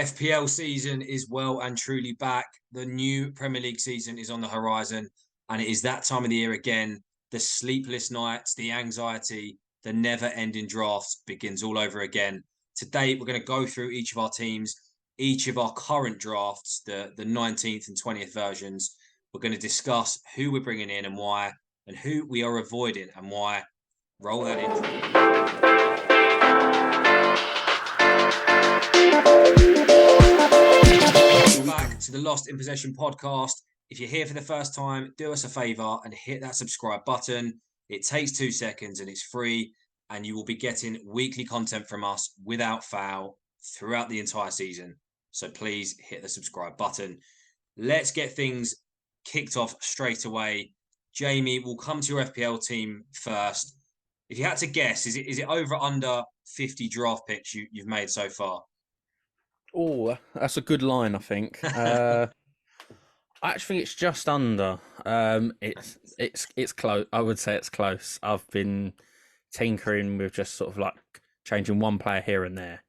FPL season is well and truly back. The new Premier League season is on the horizon, and it is that time of the year again. The sleepless nights, the anxiety, the never ending drafts begins all over again. Today, we're going to go through each of our teams, each of our current drafts, the 19th and 20th versions. We're going to discuss who we're bringing in and why, and who we are avoiding and why. Roll that intro. Welcome back to the Lost in Possession podcast. If you're here for the first time, do us a favor and hit that subscribe button. It takes 2 seconds and it's free, and you will be getting weekly content from us without fail throughout the entire season. So please hit the subscribe button. Let's get things kicked off straight away. Jamie, we'll come to your FPL team first. If you had to guess, is it over under 50 draft picks you've made so far? Oh, that's a good line, I think. I actually think it's just under. It's close. I would say it's close. I've been tinkering with just sort of like changing one player here and there.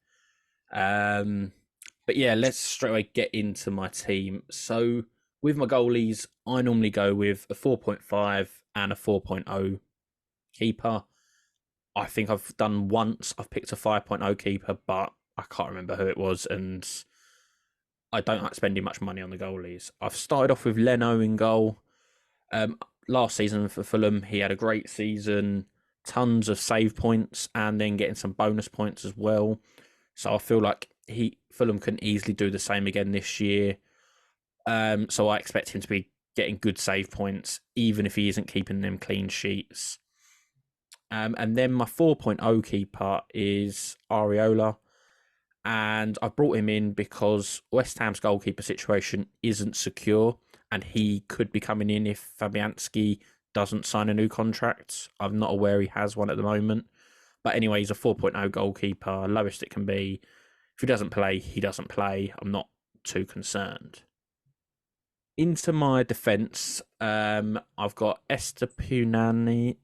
But yeah, let's straight away get into my team. So with my goalies, I normally go with a 4.5 and a 4.0 keeper. I think I've done once. I've picked a 5.0 keeper, but I can't remember who it was, and I don't like spending much money on the goalies. I've started off with Leno in goal. Last season for Fulham, he had a great season, tons of save points, and then getting some bonus points as well. So I feel like Fulham can easily do the same again this year. So I expect him to be getting good save points, even if he isn't keeping them clean sheets. And then my 4.0 keeper is Areola. And I brought him in because West Ham's goalkeeper situation isn't secure, and he could be coming in if Fabianski doesn't sign a new contract. I'm not aware he has one at the moment. But anyway, he's a 4.0 goalkeeper, lowest it can be. If he doesn't play, he doesn't play. I'm not too concerned. Into my defence, I've got Estupiñán.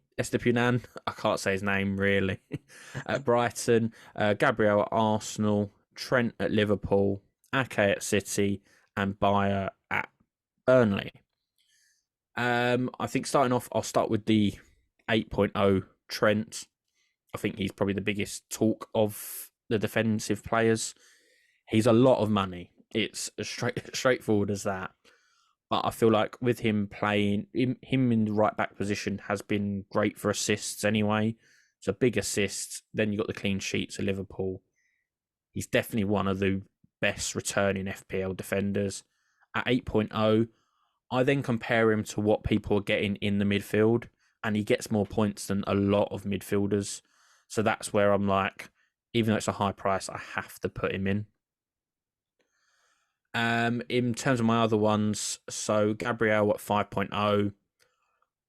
I can't say his name really. At Brighton, Gabriel at Arsenal, Trent at Liverpool, Ake at City, and Bayer at Burnley. I think starting off, I'll start with the 8.0 Trent. I think he's probably the biggest talk of the defensive players. He's a lot of money. It's as straightforward as that. But I feel like with him playing, him in the right back position has been great for assists anyway. So big assists. Then you got the clean sheets of Liverpool. He's definitely one of the best returning FPL defenders. At 8.0, I then compare him to what people are getting in the midfield, and he gets more points than a lot of midfielders. So that's where I'm like, even though it's a high price, I have to put him in. In terms of my other ones, so Gabriel at 5.0,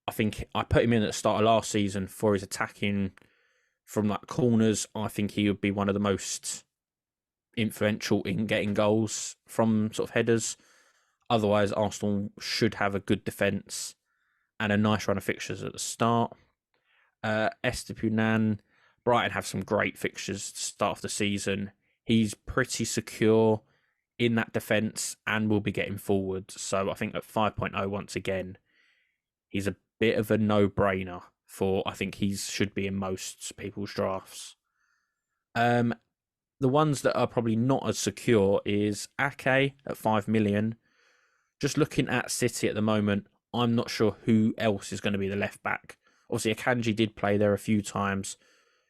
I think I put him in at the start of last season for his attacking from like corners. I think he would be one of the most influential in getting goals from sort of headers. Otherwise, Arsenal should have a good defence and a nice run of fixtures at the start. Estupiñán, Brighton have some great fixtures to start off the season. He's pretty secure in that defence and will be getting forward. So I think at 5.0, once again, he's a bit of a no-brainer for, I think he should be in most people's drafts. The ones that are probably not as secure is Ake at 5 million. Just looking at City at the moment, I'm not sure who else is going to be the left back. Obviously, Akanji did play there a few times,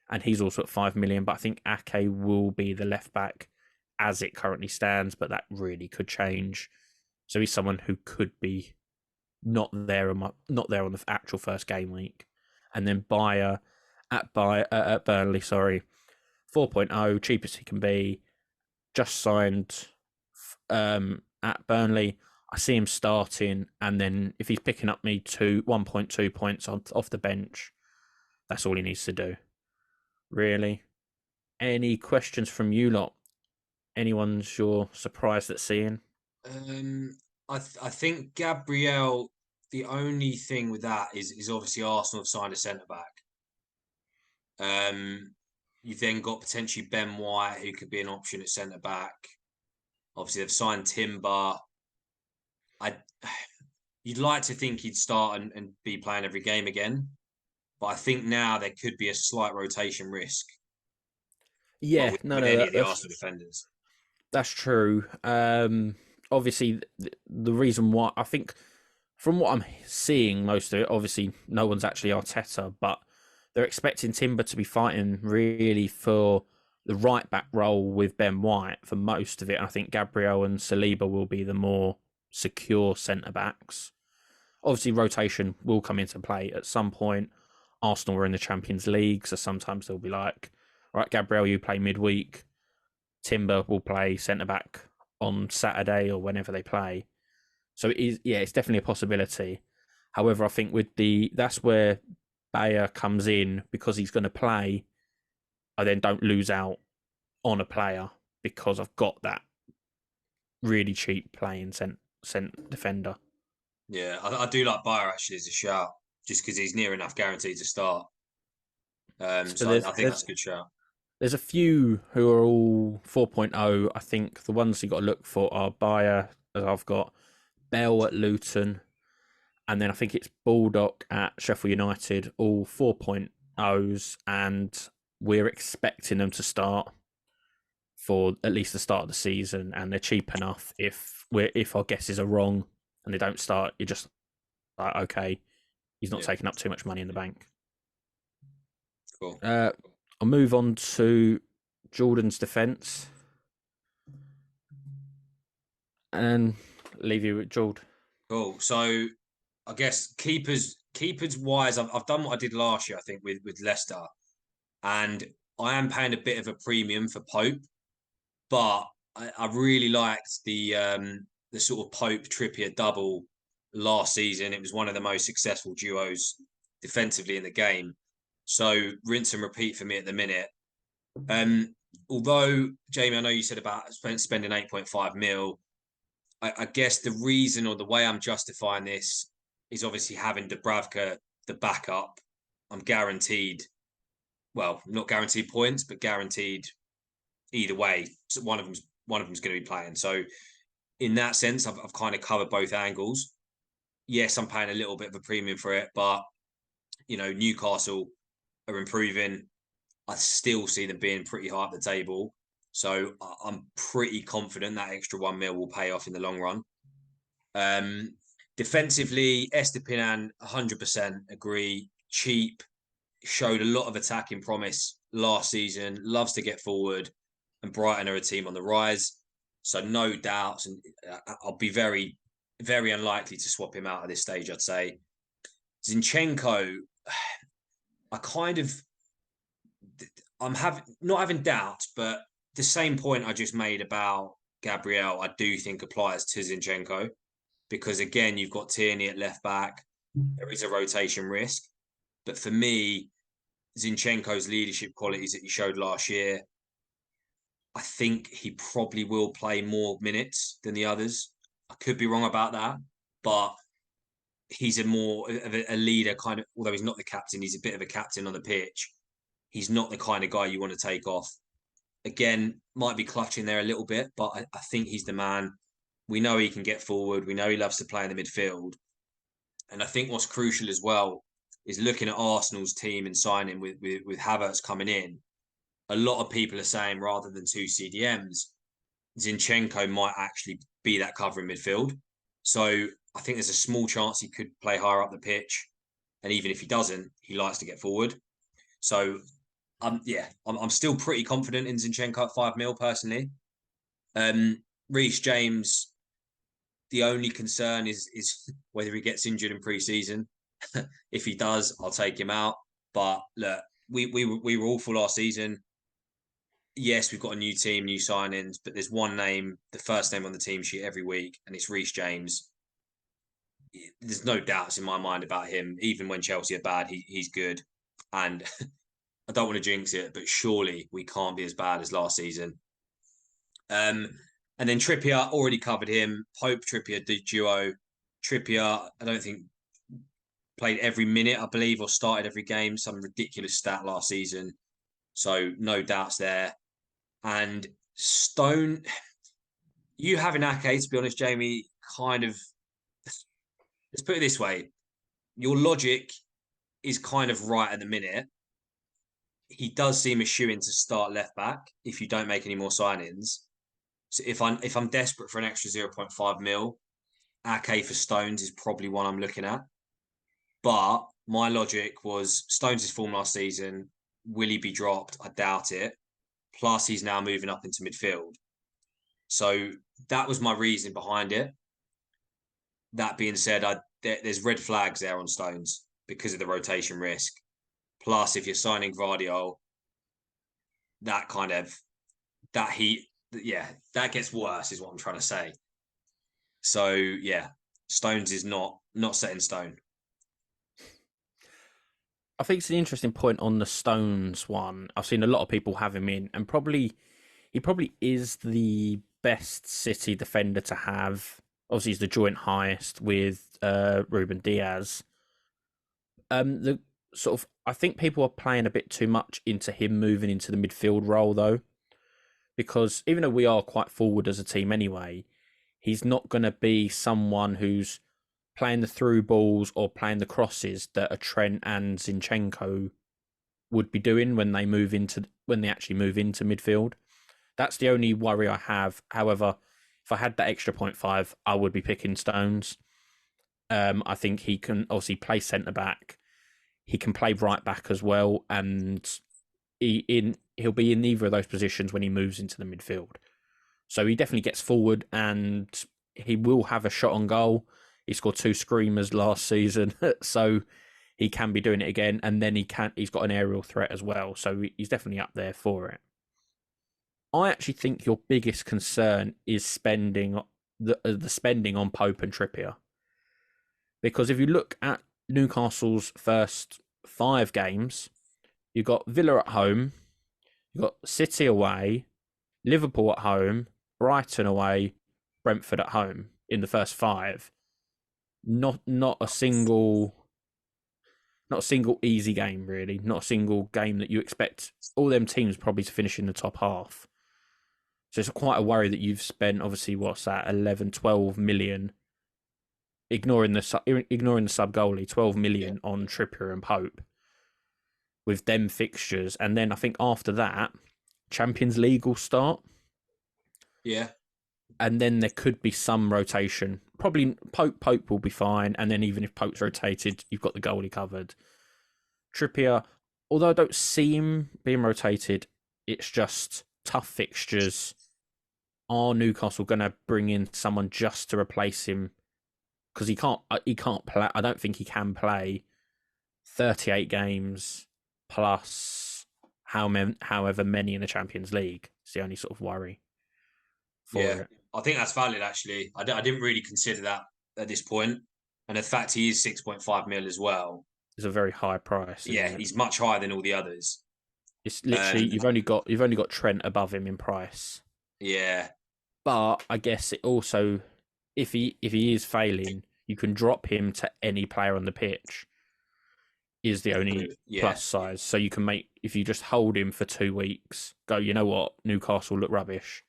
and he's also at 5 million, but I think Ake will be the left back as it currently stands, but that really could change. So he's someone who could be not there on the actual first game week. And then Bayer at Burnley, 4.0, cheapest he can be, just signed at Burnley. I see him starting, and then if he's picking up me 1.2 points off the bench, that's all he needs to do. Really. Any questions from you lot? Anyone's you're surprised at seeing? I think Gabriel. The only thing with that is obviously Arsenal have signed a centre back. You've then got potentially Ben White, who could be an option at centre back. Obviously, they've signed Timber. I You'd like to think he'd start and be playing every game again, but I think now there could be a slight rotation risk. Well, Yeah, no, with no, any of the that's Arsenal defenders. that's true. Obviously, the reason why I think, from what I'm seeing, most of it, obviously, no one's actually Arteta, but they're expecting Timber to be fighting really for the right back role with Ben White for most of it. And I think Gabriel and Saliba will be the more secure centre backs. Obviously, rotation will come into play at some point. Arsenal are in the Champions League, so sometimes they'll be like, right, Gabriel, you play midweek. Timber will play centre back on Saturday or whenever they play. So it is, yeah, it's definitely a possibility. However, I think that's where Bayer comes in, because he's going to play. I then don't lose out on a player because I've got that really cheap playing cent defender. Yeah, I do like Bayer actually as a shout, just because he's near enough guaranteed to start. So So I think that's a good shout. there's a few who are all 4.0. I think the ones you got to look for are Bayer, as I've got, Bell at Luton, and then I think it's Baldock at Sheffield United, all 4.0s, and we're expecting them to start for at least the start of the season, and they're cheap enough. If our guesses are wrong and they don't start, you're just like, okay, he's not taking up too much money in the bank. Cool. I'll move on to Jordan's defence and leave you with Jord. Cool. So I guess keepers wise, I've done what I did last year, I think, with Leicester, and I am paying a bit of a premium for Pope, but I really liked the sort of Pope Trippier double last season. It was one of the most successful duos defensively in the game. So rinse and repeat for me at the minute. Although Jamie, I know you said about spending 8.5 mil. I guess the reason or the way I'm justifying this is obviously having Dubravka, the backup. I'm guaranteed, well, not guaranteed points, but guaranteed either way. So one of them's going to be playing. So in that sense, I've kind of covered both angles. Yes, I'm paying a little bit of a premium for it, but Newcastle are improving. I still see them being pretty high up the table. So I'm pretty confident that extra 1 mil will pay off in the long run. Defensively, Estupiñán, 100% agree. Cheap, showed a lot of attacking promise last season, loves to get forward, and Brighton are a team on the rise. So no doubts, and I'll be very, very unlikely to swap him out at this stage, I'd say. Zinchenko, I kind of, I'm not having doubts, but the same point I just made about Gabriel, I do think applies to Zinchenko, because again, you've got Tierney at left back. There is a rotation risk, but for me, Zinchenko's leadership qualities that he showed last year, I think he probably will play more minutes than the others. I could be wrong about that, but he's a more of a leader kind of, although he's not the captain, he's a bit of a captain on the pitch. He's not the kind of guy you want to take off. Again, might be clutching there a little bit, but I think he's the man. We know he can get forward. We know he loves to play in the midfield. And I think what's crucial as well is looking at Arsenal's team and signing with Havertz coming in. A lot of people are saying rather than two CDMs, Zinchenko might actually be that cover in midfield. So I think there's a small chance he could play higher up the pitch. And even if he doesn't, he likes to get forward. So I'm still pretty confident in Zinchenko at 5 mil personally. Reece James, the only concern is whether he gets injured in pre-season. If he does, I'll take him out. But look, we were awful last season. Yes, we've got a new team, new signings, but there's one name, the first name on the team sheet every week, and it's Reece James. There's no doubts in my mind about him. Even when Chelsea are bad, he's good. And I don't want to jinx it, but surely we can't be as bad as last season. And then Trippier, already covered him. Pope, Trippier, the duo. Trippier, I don't think played every minute, I believe, or started every game. Some ridiculous stat last season. So no doubts there. And Stone, You having Ake, to be honest, Jamie, kind of, let's put it this way. Your logic is kind of right at the minute. He does seem a shoe in to start left back if you don't make any more signings. So if I'm desperate for an extra 0.5 mil, Ake for Stones is probably one I'm looking at. But my logic was Stones' form last season. Will he be dropped? I doubt it. Plus, he's now moving up into midfield. So that was my reason behind it. That being said, there's red flags there on Stones because of the rotation risk. Plus, if you're signing Vardiol, that kind of that heat, yeah, that gets worse, is what I'm trying to say. So yeah, Stones is not set in stone. I think it's an interesting point on the Stones one. I've seen a lot of people have him in, and he probably is the best City defender to have. Obviously, he's the joint highest with Ruben Diaz. The sort of I think people are playing a bit too much into him moving into the midfield role though, because even though we are quite forward as a team anyway, he's not going to be someone who's playing the through balls or playing the crosses that a Trent and Zinchenko would be doing when they actually move into midfield. That's the only worry I have. However, if I had that extra 0.5, I would be picking Stones. I think he can obviously play centre back. He can play right back as well, and he'll be in either of those positions when he moves into the midfield. So he definitely gets forward, and he will have a shot on goal. He scored 2 screamers last season, so he can be doing it again. And then he's got an aerial threat as well, so he's definitely up there for it. I actually think your biggest concern is spending the spending on Pope and Trippier, because if you look at Newcastle's first 5 games, you got Villa at home, you got City away, Liverpool at home, Brighton away, Brentford at home in the first 5. Not a single easy game really. Not a single game that you expect all them teams probably to finish in the top half. So it's quite a worry that you've spent obviously what's that 11, 12 million, ignoring the sub goalie, 12 million on Trippier and Pope with them fixtures, and then I think after that Champions League will start. Yeah. And then there could be some rotation. Probably Pope will be fine, and then even if Pope's rotated, you've got the goalie covered. Trippier, although I don't see him being rotated, it's just tough fixtures. Are Newcastle going to bring in someone just to replace him? Because he can't play. I don't think he can play 38 games plus however many in the Champions League. It's the only sort of worry for it. I think that's valid, actually. I didn't really consider that at this point. And the fact he is 6.5 mil as well. It's a very high price. Yeah, he's much higher than all the others. It's literally you've only got Trent above him in price. Yeah. But I guess it also, if he is failing, you can drop him to any player on the pitch. Is the only plus size. So you can if you just hold him for 2 weeks, go, you know what, Newcastle look rubbish.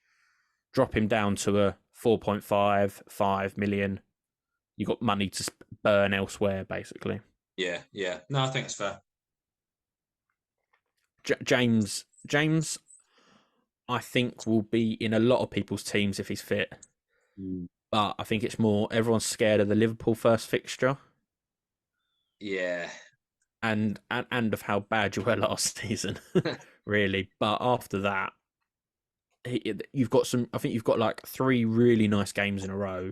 Drop him down to a 4.5, 5 million. You got money to burn elsewhere, basically. Yeah. No, I think it's fair. James, I think will be in a lot of people's teams if he's fit. But I think it's more everyone's scared of the Liverpool first fixture. Yeah. And of how bad you were last season, really. But after that, you've got I think you've got like 3 really nice games in a row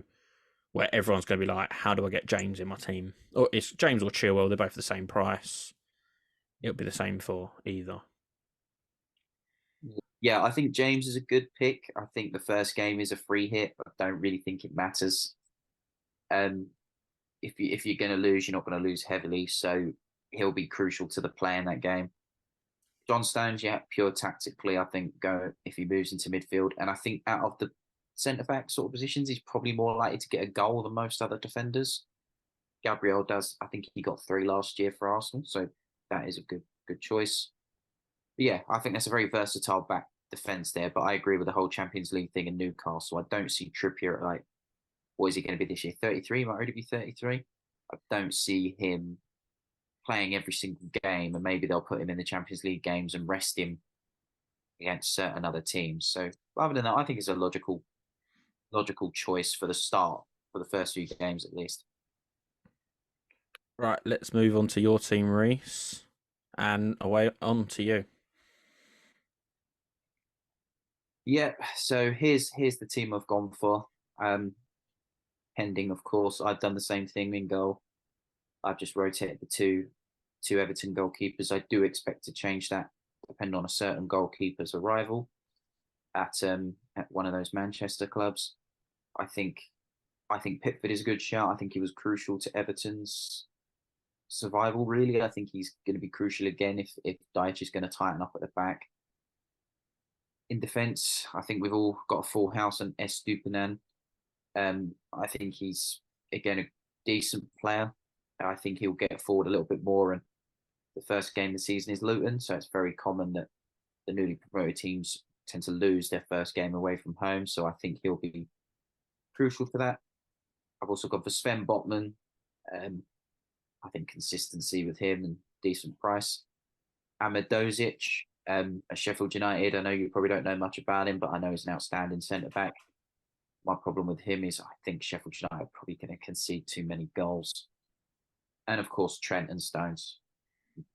where everyone's going to be like, how do I get James in my team? Or it's James or Chilwell, they're both the same price. It'll be the same for either. Yeah, I think James is a good pick. I think the first game is a free hit. I don't really think it matters. If you're going to lose, you're not going to lose heavily, so he'll be crucial to the play in that game. John Stones, yeah, pure tactically, I think go if he moves into midfield, and I think out of the centre back sort of positions, he's probably more likely to get a goal than most other defenders. Gabriel does. I think he got 3 last year for Arsenal, so that is a good choice. But yeah, I think that's a very versatile back defence there, but I agree with the whole Champions League thing in Newcastle. I don't see Trippier at like, what is he going to be this year? 33? Might already be 33. I don't see him playing every single game, and maybe they'll put him in the Champions League games and rest him against certain other teams. So rather than that, I think it's a logical choice for the start, for the first few games at least. Right, let's move on to your team, Reece, and away on to you. Yeah, so here's the team I've gone for. Pending, of course, I've done the same thing in goal. I've just rotated the two Everton goalkeepers. I do expect to change that, depending on a certain goalkeeper's arrival at one of those Manchester clubs. I think Pickford is a good shout. I think he was crucial to Everton's survival. Really, I think he's going to be crucial again if Dyche is going to tighten up at the back. In defence, I think we've all got a full house on Estupinan. I think he's again a decent player. I think he'll get forward a little bit more. And the first game of the season is Luton, so it's very common that the newly promoted teams tend to lose their first game away from home. So I think he'll be crucial for that. I've also gone for Sven Botman. I think consistency with him and decent price. Ahmed Dozic, at Sheffield United. I know you probably don't know much about him, but I know he's an outstanding centre back. My problem with him is I think Sheffield United are probably going to concede too many goals. And of course, Trent and Stones.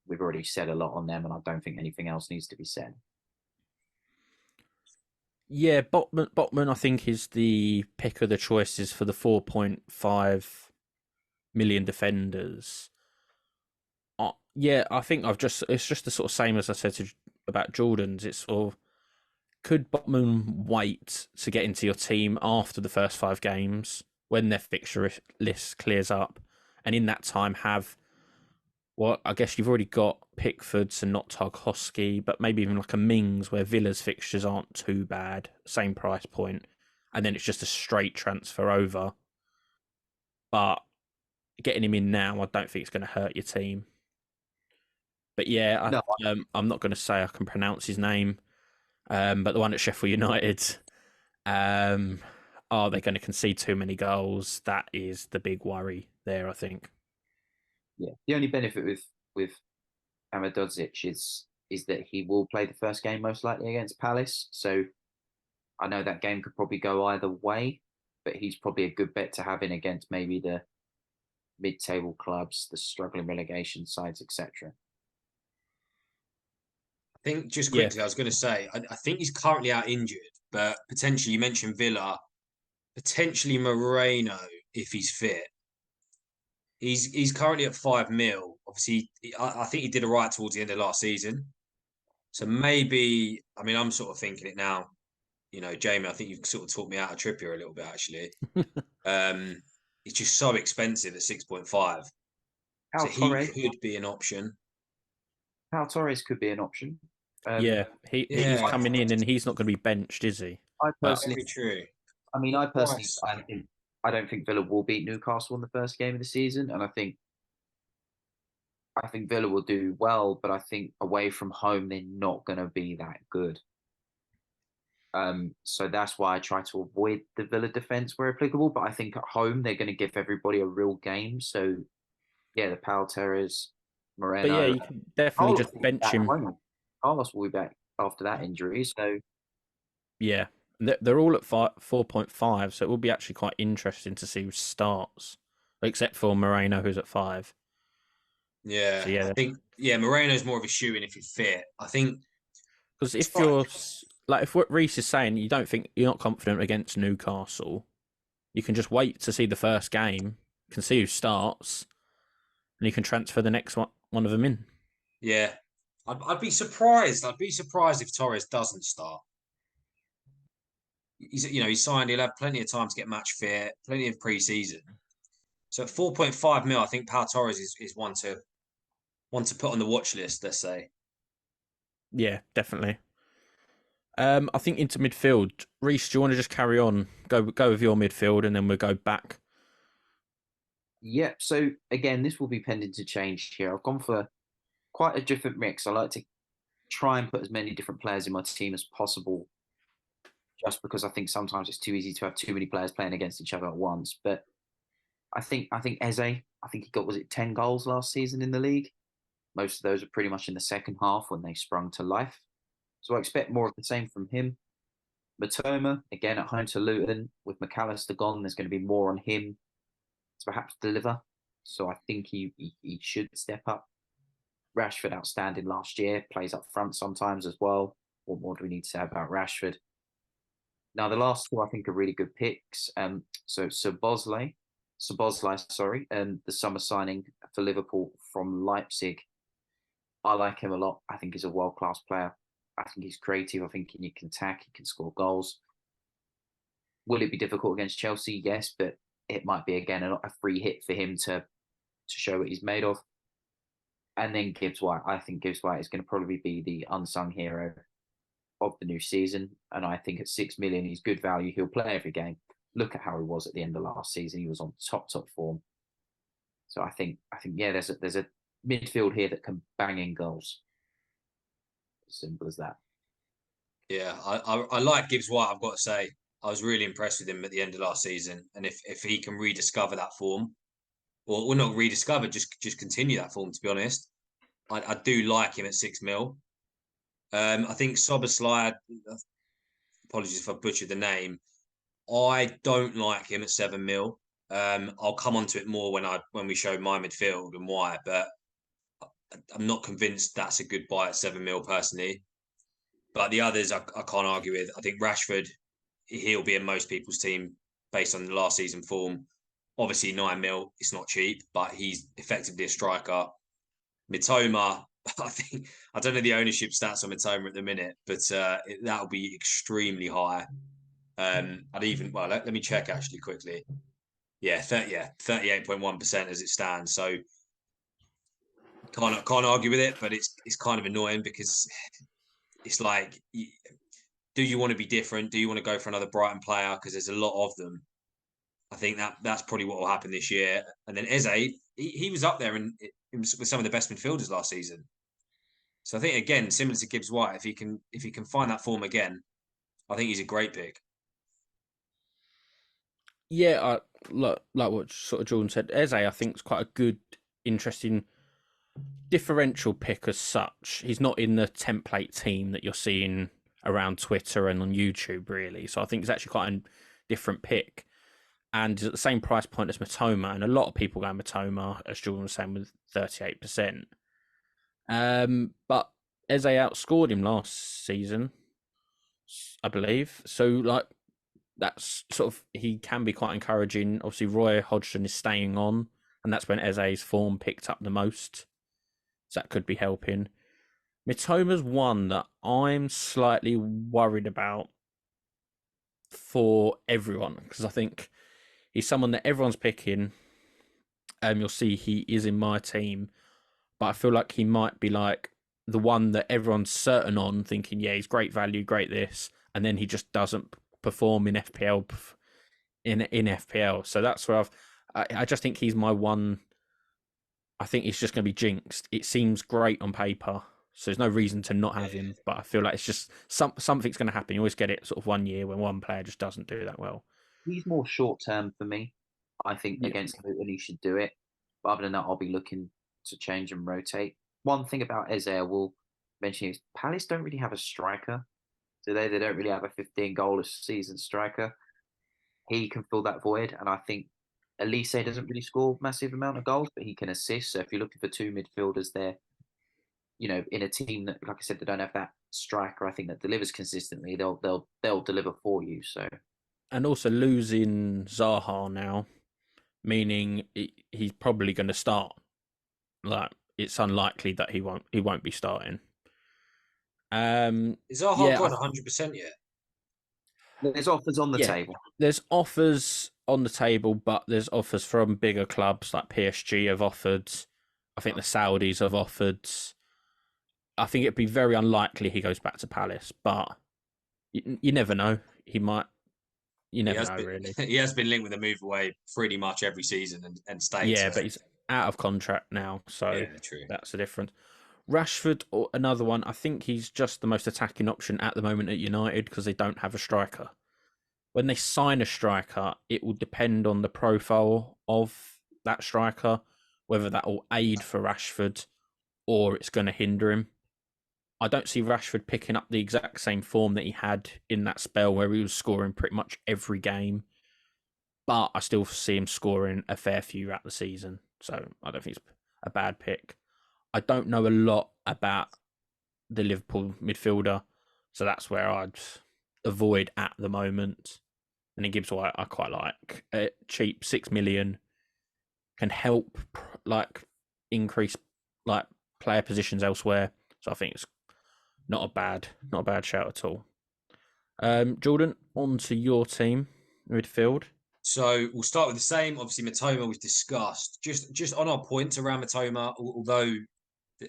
We've already said a lot on them, and I don't think anything else needs to be said. Yeah, Botman, I think, is the pick of the choices for the 4.5 million defenders. Yeah, I think it's just the sort of same as I said about Jordan's. It's sort of, could Botman wait to get into your team after the first 5 games when their fixture list clears up, and in that time have, well, I guess you've already got Pickford's and not Tarkowski, but maybe even like a Mings where Villa's fixtures aren't too bad, same price point, and then it's just a straight transfer over. But getting him in now, I don't think it's going to hurt your team. But yeah, No, I'm not going to say I can pronounce his name, but the one at Sheffield United, are they going to concede too many goals? That is the big worry there, I think. yeah. The only benefit with Ahmed Dozic is that he will play the first game most likely against Palace. So I know that game could probably go either way, but he's probably a good bet to have in against maybe the mid-table clubs, the struggling relegation sides, etc. I think just Yeah. quickly, I was going to say, I think he's currently out injured, but potentially you mentioned Villa, potentially Moreno if he's fit. He's currently at 5 mil. Obviously, I think he did all right towards the end of last season. So maybe, I mean, I'm sort of thinking it now. You know, Jamie, I think you've sort of talked me out of Trippier a little bit, actually. It's just so expensive at 6.5. So he could be an option. Pau Torres could be an option. Yeah, he's Yeah. coming in and he's not going to be benched, is he? I But personally, Very true. I mean, I personally, Price. I don't think Villa will beat Newcastle in the first game of the season, and I think Villa will do well, but I think away from home they're not going to be that good. So that's why I try to avoid the Villa defense where applicable. But I think at home they're going to give everybody a real game. So yeah, the Pau Torres, but yeah, Moreno, you can definitely just bench him. Carlos will be back after that injury. So Yeah, they're all at 4.5, so it will be actually quite interesting to see who starts, except for Moreno, who's at 5. Yeah, So yeah, I think Moreno's more of a shoe in if he's fit. I think because if fine. you're like, if what Reece is saying, you don't think you're not confident against Newcastle, you can just wait to see the first game, can see who starts, and you can transfer the next one of them in. Yeah, I'd be surprised. I'd be surprised if Torres doesn't start. He's signed. He'll have plenty of time to get match fit, plenty of pre-season. So at 4.5 mil, I think Pau Torres is one to put on the watch list. Let's say. Yeah, definitely. I think into midfield, Reece, do you want to just carry on? Go with your midfield, and then we'll go back. yeah. So again, this will be pending to change here. I've gone for quite a different mix. I like to try and put as many different players in my team as possible, just because I think sometimes it's too easy to have too many players playing against each other at once. But I think Eze, I think he got, was it 10 goals last season in the league? Most of those are pretty much in the second half when they sprung to life. So I expect more of the same from him. Matoma, again at home to Luton, with McAllister gone, there's going to be more on him to perhaps deliver. So I think he should step up. Rashford, outstanding last year, plays up front sometimes as well. What more do we need to say about Rashford? Now, the last two I think are really good picks. So Bosley, sorry, the summer signing for Liverpool from Leipzig. I like him a lot. I think he's a world-class player. I think he's creative. I think he can attack. He can score goals. Will it be difficult against Chelsea? Yes, but it might be, again, a free hit for him to show what he's made of. And then Gibbs White. I think Gibbs White is going to probably be the unsung hero of the new season. And I think at 6 million, he's good value. He'll play every game. Look at how he was at the end of last season. He was on top form. So I think yeah, there's a midfield here that can bang in goals. As simple as that. Yeah, I like Gibbs White. I've got to say, I was really impressed with him at the end of last season, and if he can rediscover that form, or not rediscover, just continue that form. To be honest, I do like him at 6 mil. I think Soberslide, apologies if I butchered the name. I don't like him at 7 mil. I'll come on to it more when we show my midfield and why, but I'm not convinced that's a good buy at 7 mil personally. But the others I can't argue with. I think Rashford, he'll be in most people's team based on the last season form. Obviously 9 mil, it's not cheap, but he's effectively a striker. Mitoma, I don't know the ownership stats on Mitoma at the minute, but that'll be extremely high. Let me check actually quickly. Yeah, 38.1% as it stands. So can't argue with it, but it's kind of annoying because it's like, do you want to be different? Do you want to go for another Brighton player? Because there's a lot of them. I think that's probably what will happen this year. And then Eze, he was up there with some of the best midfielders last season. So I think, again, similar to Gibbs White, if he can find that form again, I think he's a great pick. Yeah, like what sort of Jordan said, Eze I think is quite a good, interesting differential pick as such. He's not in the template team that you're seeing around Twitter and on YouTube, really. So I think it's actually quite a different pick. And he's at the same price point as Matoma, and a lot of people go Matoma, as Jordan was saying, with 38%. But Eze outscored him last season, I believe. So, like, that's sort of, he can be quite encouraging. Obviously, Roy Hodgson is staying on, and that's when Eze's form picked up the most. So that could be helping. Mitoma's one that I'm slightly worried about for everyone, because I think he's someone that everyone's picking. You'll see he is in my team, but I feel like he might be like the one that everyone's certain on, thinking, yeah, he's great value, great this, and then he just doesn't perform in FPL. In FPL, so that's where I just think he's my one. I think he's just going to be jinxed. It seems great on paper, so there's no reason to not have him. But I feel like it's just something's going to happen. You always get it sort of 1 year when one player just doesn't do that well. He's more short term for me. I think against Luton he should do it. But other than that, I'll be looking to change and rotate. One thing about Eze I will mention is Palace don't really have a striker. Do they? They don't really have a 15 goal a season striker. He can fill that void, and I think Elise doesn't really score massive amount of goals, but he can assist. So if you're looking for two midfielders there, in a team that, like I said, they don't have that striker, I think that delivers consistently, they'll deliver for you. So, and also losing Zaha now, meaning he's probably going to start. Like, it's unlikely that he won't be starting. Is Zaha gone 100% yet? There's offers on the table. There's offers on the table, but there's offers from bigger clubs like PSG have offered. I think the Saudis have offered. I think it'd be very unlikely he goes back to Palace, but you never know. He might. You never know, really. He has been linked with a move away pretty much every season and stayed. Yeah, but he's out of contract now, so true. That's the difference. Rashford, or another one. I think he's just the most attacking option at the moment at United because they don't have a striker. When they sign a striker, it will depend on the profile of that striker, whether that will aid for Rashford or it's going to hinder him. I don't see Rashford picking up the exact same form that he had in that spell where he was scoring pretty much every game, but I still see him scoring a fair few throughout the season. So I don't think it's a bad pick. I don't know a lot about the Liverpool midfielder, so that's where I'd avoid at the moment. And Gibbs White I quite like. Cheap, 6 million, can help like increase like player positions elsewhere. So I think it's not a bad shout at all. Jordan, on to your team midfield. So we'll start with the same. Obviously, Matoma we've discussed. Just on our points around Matoma, although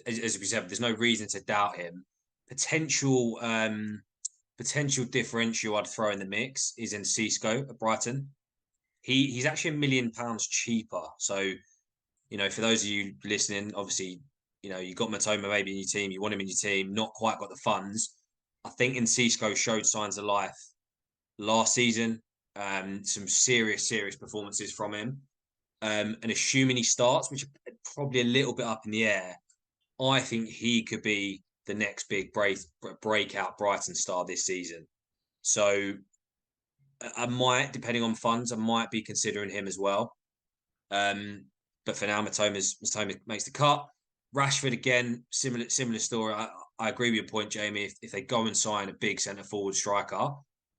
as we said, there's no reason to doubt him. Potential differential I'd throw in the mix is in Cisco at Brighton. He's actually £1 million cheaper. So, for those of you listening, obviously, you got Matoma maybe in your team, you want him in your team, not quite got the funds. I think Cisco showed signs of life last season. Some serious performances from him. And assuming he starts, which are probably a little bit up in the air, I think he could be the next big breakout Brighton star this season. So I might, depending on funds, I might be considering him as well. But for now, Matoma makes the cut. Rashford again, similar story. I agree with your point, Jamie. If they go and sign a big centre forward striker,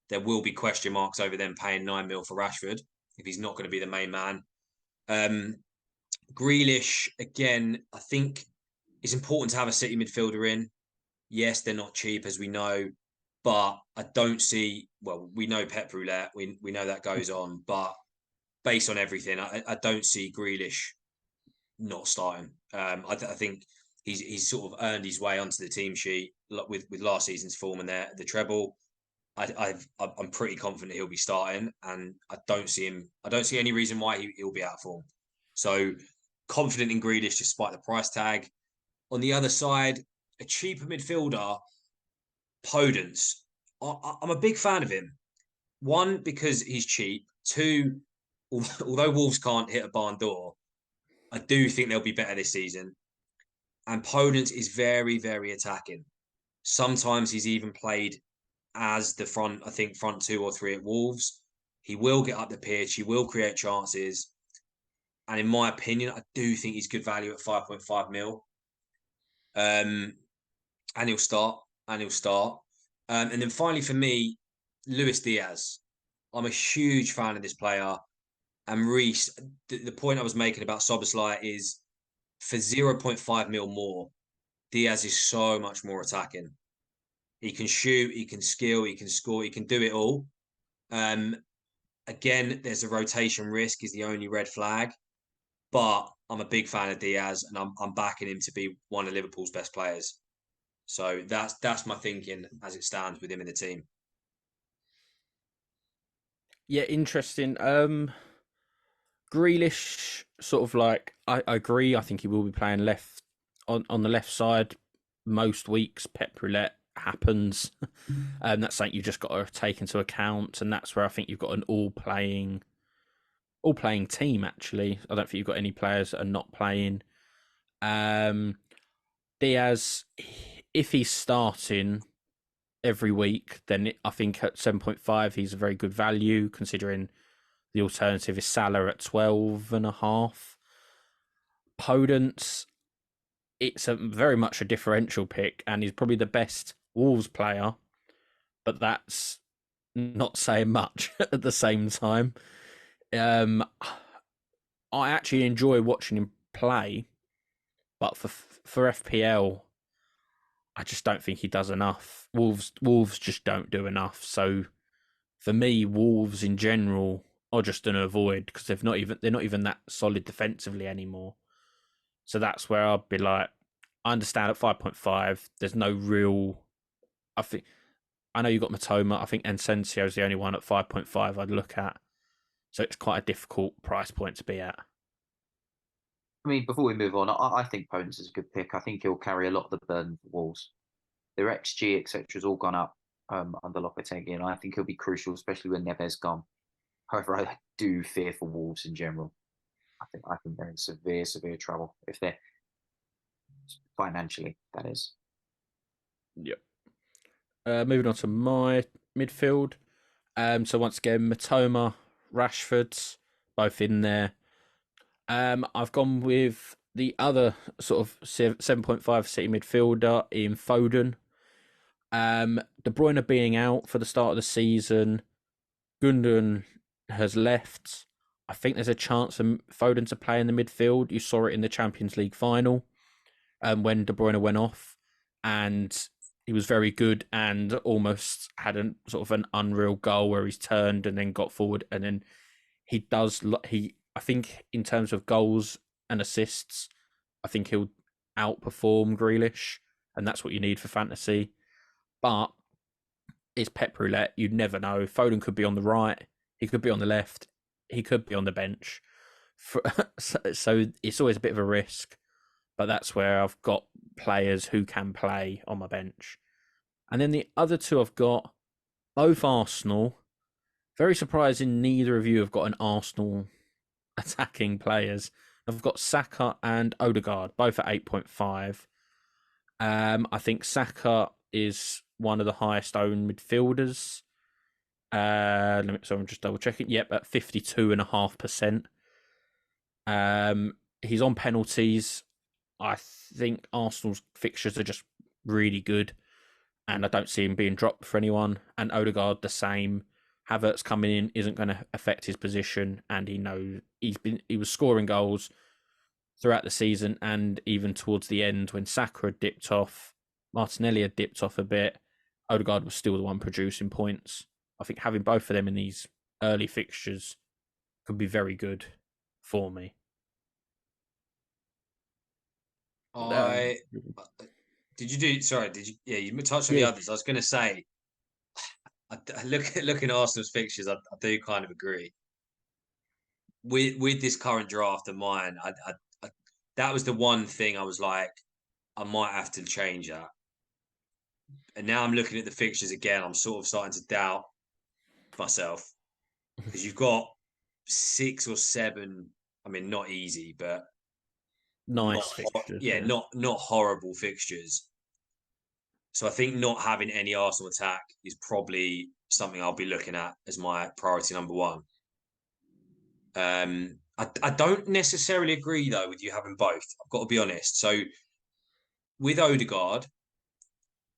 there will be question marks over them paying 9 mil for Rashford if he's not going to be the main man. Grealish again, I think it's important to have a City midfielder in. Yes, they're not cheap, as we know, but I don't see. Well, we know Pep Roulette. We know that goes on, but based on everything, I don't see Grealish not starting. I think he's sort of earned his way onto the team sheet with last season's form and the treble. I'm pretty confident he'll be starting, and I don't see any reason why he'll be out of form. So confident in Grealish despite the price tag. On the other side, a cheaper midfielder, Podence. I'm a big fan of him. One, because he's cheap. Two, although Wolves can't hit a barn door, I do think they'll be better this season. And Podence is very, very attacking. Sometimes he's even played as the front 2 or 3 at Wolves. He will get up the pitch. He will create chances. And in my opinion, I do think he's good value at 5.5 mil. And he'll start. And then finally for me, Luis Diaz. I'm a huge fan of this player. And Reece, the point I was making about Szoboszlai is for 0.5 mil more, Diaz is so much more attacking. He can shoot, he can skill, he can score, he can do it all. Again, there's a rotation risk is the only red flag, but I'm a big fan of Diaz and I'm backing him to be one of Liverpool's best players. So that's my thinking as it stands with him in the team. Yeah, interesting. Grealish, sort of like I agree. I think he will be playing left on the left side most weeks. Pep Roulette happens, and that's something you've just got to take into account. And that's where I think you've got an all playing team. Actually, I don't think you've got any players that are not playing. Diaz, if he's starting every week, then I think at 7.5 he's a very good value considering the alternative is Salah at 12.5. Podence, it's very much a differential pick, and he's probably the best Wolves player, but that's not saying much at the same time. I actually enjoy watching him play, but for FPL, I just don't think he does enough. Wolves just don't do enough. So for me, Wolves in general are just an avoid because they're not even that solid defensively anymore. So that's where I'd be like, I understand at 5.5, there's no real. I know you got Matoma. I think Encensio is the only one at 5.5 I'd look at. So it's quite a difficult price point to be at. I mean, before we move on, I think Podence is a good pick. I think he'll carry a lot of the burden for Wolves. Their XG, etc., has all gone up under Lopetegui, and I think he'll be crucial, especially when Neves gone. However, I do fear for Wolves in general. I think they're in severe trouble if they're financially, that is. Yep. Moving on to my midfield. So once again, Matoma, Rashford's both in there. I've gone with the other sort of 7.5 City midfielder in Foden. De Bruyne being out for the start of the season, Gundogan has left. I think there's a chance for Foden to play in the midfield. You saw it in the Champions League final when De Bruyne went off, and he was very good and almost had a sort of an unreal goal where he's turned and then got forward, and then I think in terms of goals and assists, I think he'll outperform Grealish, and that's what you need for fantasy. But it's Pep Roulette. You'd never know. Foden could be on the right. He could be on the left. He could be on the bench. So it's always a bit of a risk. But that's where I've got players who can play on my bench. And then the other two I've got, both Arsenal. Very surprising neither of you have got an Arsenal attacking players. I've got Saka and Odegaard, both at 8.5. I think Saka is one of the highest owned midfielders. So I'm just double checking. Yep, at 52.5%. He's on penalties. I think Arsenal's fixtures are just really good, and I don't see him being dropped for anyone. And Odegaard the same. Havertz coming in isn't going to affect his position, and he knows he was scoring goals throughout the season, and even towards the end when Saka had dipped off, Martinelli had dipped off a bit, Odegaard was still the one producing points. I think having both of them in these early fixtures could be very good for me. Did you do? Sorry, did you? Yeah, you touched on the others. I was going to say, looking at Arsenal's fixtures, I do kind of agree with this current draft of mine. I that was the one thing I was like, I might have to change that. And now I'm looking at the fixtures again. I'm sort of starting to doubt myself because you've got 6 or 7. I mean, not easy, but nice fixtures. Yeah, not horrible fixtures. So I think not having any Arsenal attack is probably something I'll be looking at as my priority number one. I don't necessarily agree though with you having both. I've got to be honest. So with Odegaard,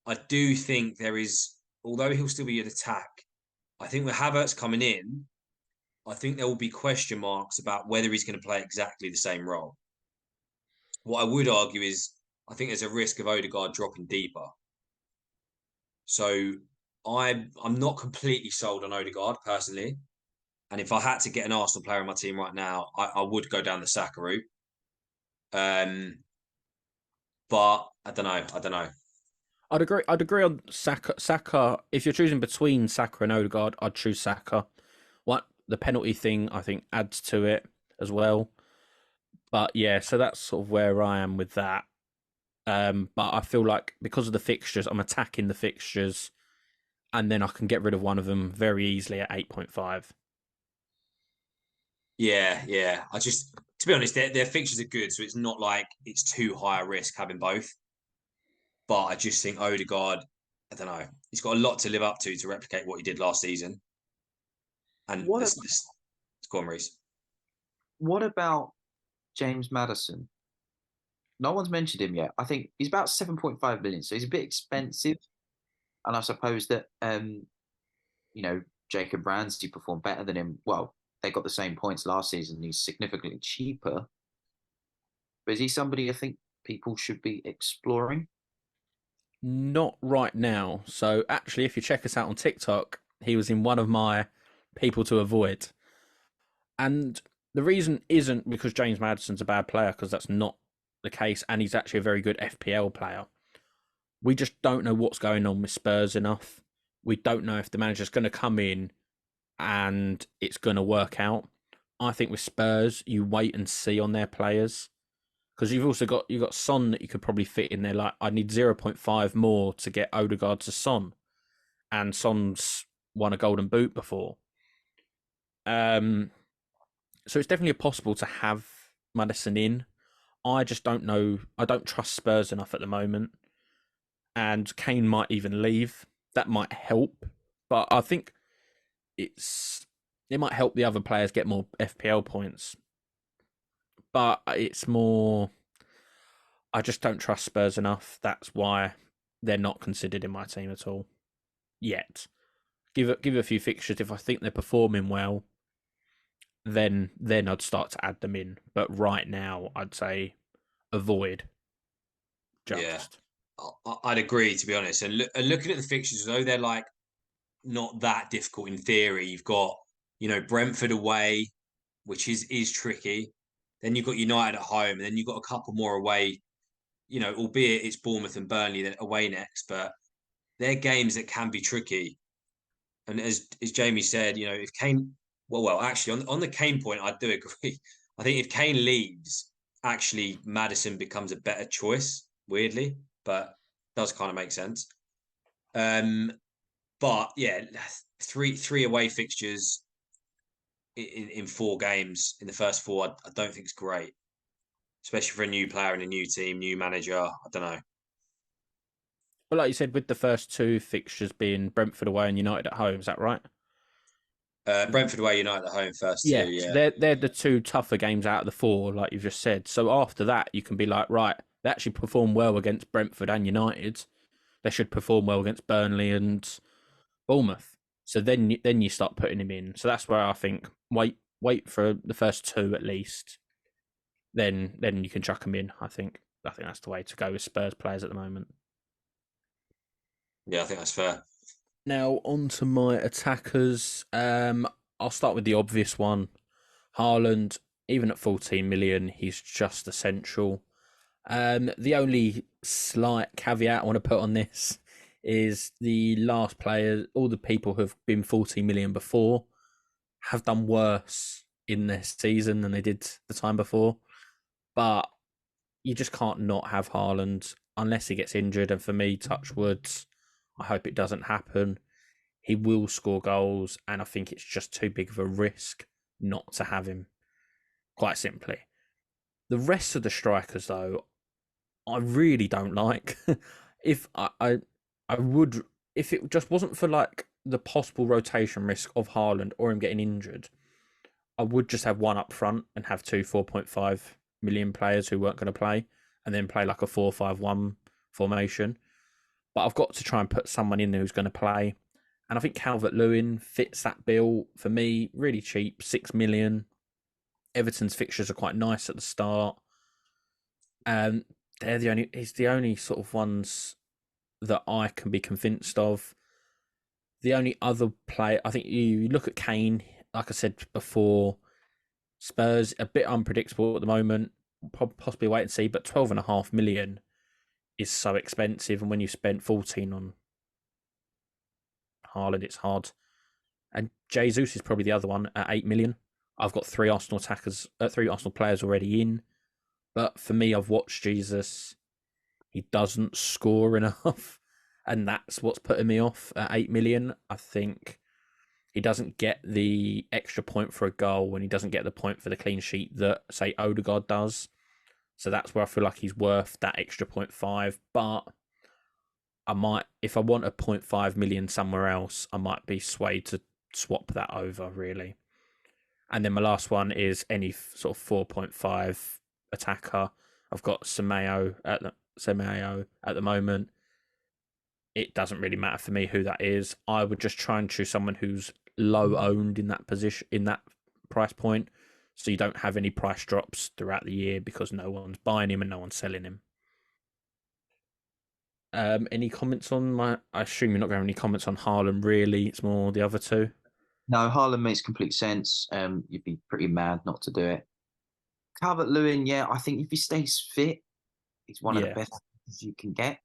I do think there is, although he'll still be an attack, I think with Havertz coming in, I think there will be question marks about whether he's going to play exactly the same role. What I would argue is I think there's a risk of Odegaard dropping deeper. So I'm not completely sold on Odegaard personally. And if I had to get an Arsenal player on my team right now, I would go down the Saka route. But I don't know. I'd agree on Saka. Saka, if you're choosing between Saka and Odegaard, I'd choose Saka. The penalty thing I think adds to it as well. But yeah, so that's sort of where I am with that. But I feel like because of the fixtures, I'm attacking the fixtures, and then I can get rid of one of them very easily at 8.5. Yeah. To be honest, their fixtures are good, so it's not like it's too high a risk having both. But I just think Odegaard, I don't know, he's got a lot to live up to replicate what he did last season. And go on, Reece. What about James Maddison? No one's mentioned him yet. I think he's about 7.5 million, so he's a bit expensive. And I suppose that Jacob Ramsey performed better than him. Well, they got the same points last season. He's significantly cheaper. But is he somebody I think people should be exploring? Not right now. So actually, if you check us out on TikTok, he was in one of my people to avoid. And the reason isn't because James Maddison's a bad player, because that's not the case, and he's actually a very good FPL player. We just don't know what's going on with Spurs enough. We don't know if the manager's going to come in and it's going to work out. I think with Spurs, you wait and see on their players. Because you've also got Son that you could probably fit in there. Like, I need 0.5 more to get Odegaard to Son, and Son's won a Golden Boot before. So it's definitely possible to have Madison in. I just don't know. I don't trust Spurs enough at the moment, and Kane might even leave. That might help, but I think it might help the other players get more FPL points. But it's more, I just don't trust Spurs enough. That's why they're not considered in my team at all yet. Give it a few fixtures. If I think they're performing well, then I'd start to add them in. But right now, I'd say avoid. Yeah, I'd agree, to be honest. And looking at the fixtures, though, they're like not that difficult in theory. You've got, Brentford away, which is tricky. Then you've got United at home, and then you've got a couple more away. Albeit it's Bournemouth and Burnley that away next, but they're games that can be tricky. And as Jamie said, if Kane, well, actually on the Kane point, I do agree. I think if Kane leaves, actually Madison becomes a better choice. Weirdly, but does kind of make sense. But yeah, three away fixtures in 4 games in the first 4. I don't think it's great, especially for a new player and a new team, new manager. I don't know. But like you said, with the first 2 fixtures being Brentford away and United at home, is that right? Brentford away, United at home, first 2. Yeah, Yeah, they're the 2 tougher games out of the 4, like you've just said. So after that, you can be like, right, they actually perform well against Brentford and United. They should perform well against Burnley and Bournemouth. So then you start putting him in. So that's where I think wait for the first 2 at least. Then you can chuck him in. I think that's the way to go with Spurs players at the moment. Yeah, I think that's fair. Now on to my attackers. I'll start with the obvious one. Haaland, even at 14 million, he's just essential. The only slight caveat I want to put on this is the last players, all the people who have been 40 million before, have done worse in this season than they did the time before. But you just can't not have Haaland unless he gets injured. And for me, touch wood, I hope it doesn't happen. He will score goals, and I think it's just too big of a risk not to have him, quite simply. The rest of the strikers, though, I really don't like. If I would, if it just wasn't for like the possible rotation risk of Haaland or him getting injured, I would just have one up front and have 2 4.5 million players who weren't going to play, and then play like a 4-5-1 formation. But I've got to try and put someone in there who's going to play. And I think Calvert-Lewin fits that bill for me. Really cheap, 6 million. Everton's fixtures are quite nice at the start. He's the only sort of ones that I can be convinced of. The only other player, I think you look at Kane, like I said before, Spurs, a bit unpredictable at the moment, possibly wait and see, but 12.5 million is so expensive. And when you spent 14 on Haaland, it's hard. And Jesus is probably the other one at 8 million. I've got 3 Arsenal players already in. But for me, I've watched Jesus. He doesn't score enough. And that's what's putting me off at 8 million. I think he doesn't get the extra point for a goal and he doesn't get the point for the clean sheet that, say, Odegaard does. So that's where I feel like he's worth that extra 0.5. But I might, if I want a 0.5 million somewhere else, I might be swayed to swap that over, really. And then my last one is any sort of 4.5 attacker. I've got Semedo at the moment. It doesn't really matter for me who that is. I would just try and choose someone who's low owned in that position, in that price point, so you don't have any price drops throughout the year because no one's buying him and no one's selling him. Any comments on my? I assume you're not going to have any comments on Haaland. Really, it's more the other 2. No, Haaland makes complete sense. You'd be pretty mad not to do it. Calvert-Lewin, yeah, I think if he stays fit, he's one of the best you can get.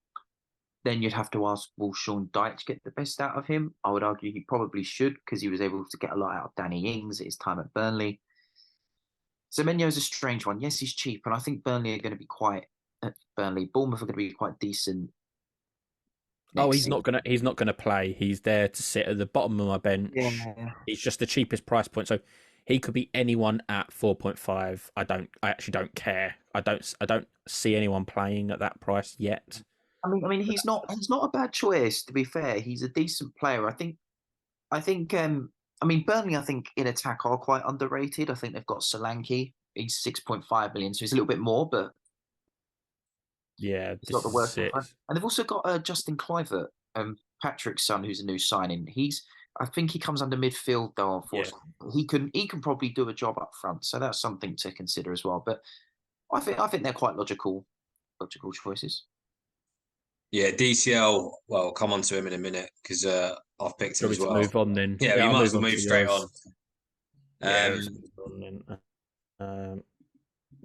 Then you'd have to ask, will Sean Dyche get the best out of him? I would argue he probably should because he was able to get a lot out of Danny Ings at his time at Burnley. Semenyo's a strange one. Yes, he's cheap, and I think Burnley are going to be quite. Bournemouth are going to be quite decent. Oh, Next season. he's not gonna play. He's there to sit at the bottom of my bench. Yeah. He's just the cheapest price point, so he could be anyone at 4.5. I actually don't care. I don't see anyone playing at that price yet. He's not a bad choice. To be fair, he's a decent player. Burnley, I think in attack are quite underrated. I think they've got Solanke. He's 6.5 million, so he's a little bit more, but Yeah, he's this not the worst. is it. And they've also got Justin Kluivert, Patrick's son, who's a new signing. I think he comes under midfield though. Unfortunately, he can probably do a job up front, so that's something to consider as well. But I think they're quite logical choices. Yeah, DCL. Well, I'll come on to him in a minute because I've picked him Shall we as well. move on then? Yeah, we I'll might as well on move to straight yours. on. Yeah, let's move on then.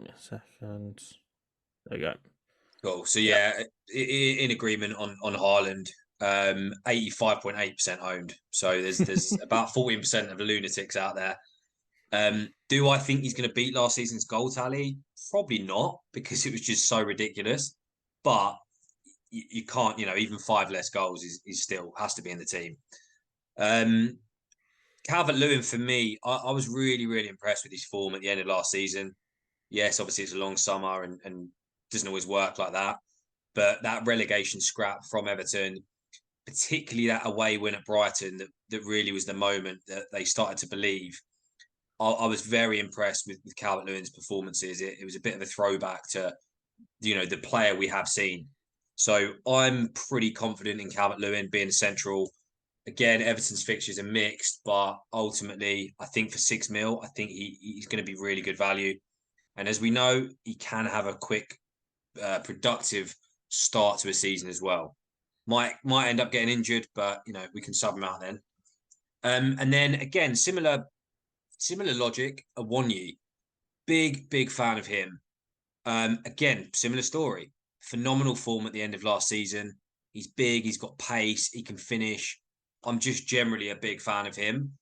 A second. There you go. Cool. So yeah, in agreement on Haaland. 85.8% owned. So there's about 14% of lunatics out there. Do I think he's going to beat last season's goal tally? Probably not, because it was just so ridiculous. But you can't, even 5 less goals is still has to be in the team. Calvert-Lewin, for me, I was really, really impressed with his form at the end of last season. Yes, obviously it's a long summer and doesn't always work like that. But that relegation scrap from Everton, particularly that away win at Brighton, that really was the moment that they started to believe. I was very impressed with Calvert-Lewin's performances. It was a bit of a throwback to, the player we have seen. So I'm pretty confident in Calvert-Lewin being central. Again, Everton's fixtures are mixed, but ultimately, I think for 6 mil, I think he's going to be really good value. And as we know, he can have a quick, productive start to a season as well. Might end up getting injured, but we can sub him out then. And then again, similar logic. Awoniyi, big fan of him. Again, similar story. Phenomenal form at the end of last season. He's big. He's got pace. He can finish. I'm just generally a big fan of him.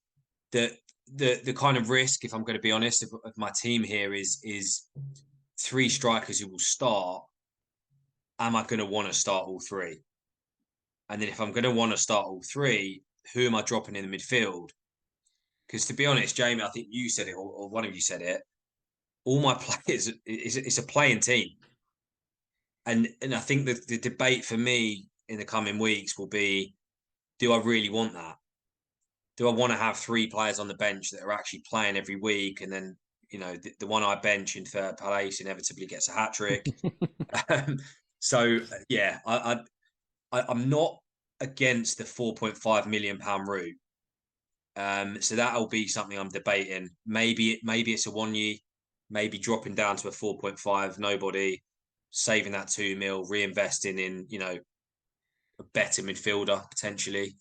The kind of risk, if I'm going to be honest, of my team here is 3 strikers who will start. Am I going to want to start all 3? And then if I'm going to want to start all 3, who am I dropping in the midfield? Because to be honest, Jamie, I think you said it, or one of you said it. All my players, it's a playing team, and I think the debate for me in the coming weeks will be: do I really want that? Do I want to have 3 players on the bench that are actually playing every week, and then the one I bench in third place inevitably gets a hat trick? So yeah, I'm not against the £4.5 million route. So that'll be something I'm debating. Maybe it's Awoniyi, maybe dropping down to a 4.5, nobody, saving that 2 mil, reinvesting in, a better midfielder potentially.